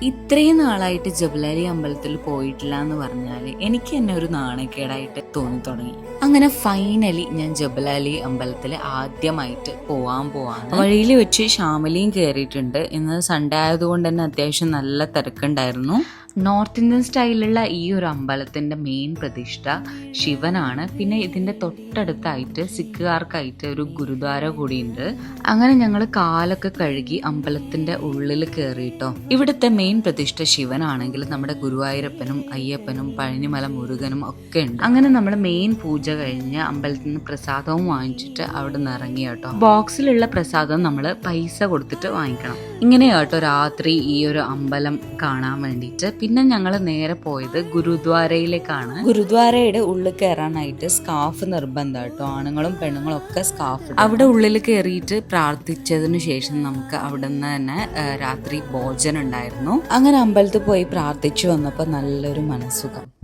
ഇത്രയും നാളായിട്ട് ജബലാലി അമ്പലത്തിൽ പോയിട്ടില്ല എന്ന് പറഞ്ഞാല് എനിക്ക് തന്നെ ഒരു നാണക്കേടായിട്ട് തോന്നി തുടങ്ങി. അങ്ങനെ ഫൈനലി ഞാൻ ജബലാലി അമ്പലത്തിൽ ആദ്യമായിട്ട് പോവാണ്. വഴിയിൽ വെച്ച് ഷാമലിയും കയറിയിട്ടുണ്ട്. ഇന്ന് സൺഡേ ആയതുകൊണ്ട് തന്നെ അത്യാവശ്യം നല്ല തിരക്കുണ്ടായിരുന്നു. നോർത്ത് ഇന്ത്യൻ സ്റ്റൈലിലുള്ള ഈ ഒരു അമ്പലത്തിന്റെ മെയിൻ പ്രതിഷ്ഠ ശിവനാണ്. പിന്നെ ഇതിന്റെ തൊട്ടടുത്തായിട്ട് സിഖുകാർക്കായിട്ട് ഒരു ഗുരുദ്വാര കൂടിയുണ്ട്. അങ്ങനെ ഞങ്ങൾ കാലൊക്കെ കഴുകി അമ്പലത്തിന്റെ ഉള്ളിൽ കയറിയിട്ടോ. ഇവിടുത്തെ മെയിൻ പ്രതിഷ്ഠ ശിവനാണെങ്കിൽ നമ്മുടെ ഗുരുവായൂരപ്പനും അയ്യപ്പനും പഴനിമല മുരുകനും ഒക്കെ ഉണ്ട്. അങ്ങനെ നമ്മൾ മെയിൻ പൂജ കഴിഞ്ഞ് അമ്പലത്തിൽ നിന്ന് പ്രസാദവും വാങ്ങിച്ചിട്ട് അവിടെ നിന്ന് ഇറങ്ങി കേട്ടോ. ബോക്സിലുള്ള പ്രസാദം നമ്മൾ പൈസ കൊടുത്തിട്ട് വാങ്ങിക്കണം. ഇങ്ങനെയാട്ടോ രാത്രി ഈ ഒരു അമ്പലം കാണാൻ വേണ്ടിയിട്ട്. പിന്നെ ഞങ്ങൾ നേരെ പോയത് ഗുരുദ്വാരയിലേക്കാണ്. ഗുരുദ്വാരയുടെ ഉള്ളിൽ കയറാനായിട്ട് സ്കാർഫ് നിർബന്ധം കേട്ടോ. ആണുങ്ങളും പെണ്ണുങ്ങളും ഒക്കെ സ്കാർഫ്. അവിടെ ഉള്ളിൽ കയറിയിട്ട് പ്രാർത്ഥിച്ചതിനു ശേഷം നമുക്ക് അവിടെ നിന്ന് തന്നെ രാത്രി ഭോജനം ഉണ്ടായിരുന്നു. അങ്ങനെ അമ്പലത്തിൽ പോയി പ്രാർത്ഥിച്ചു വന്നപ്പോൾ നല്ലൊരു മനസ്സുഖം.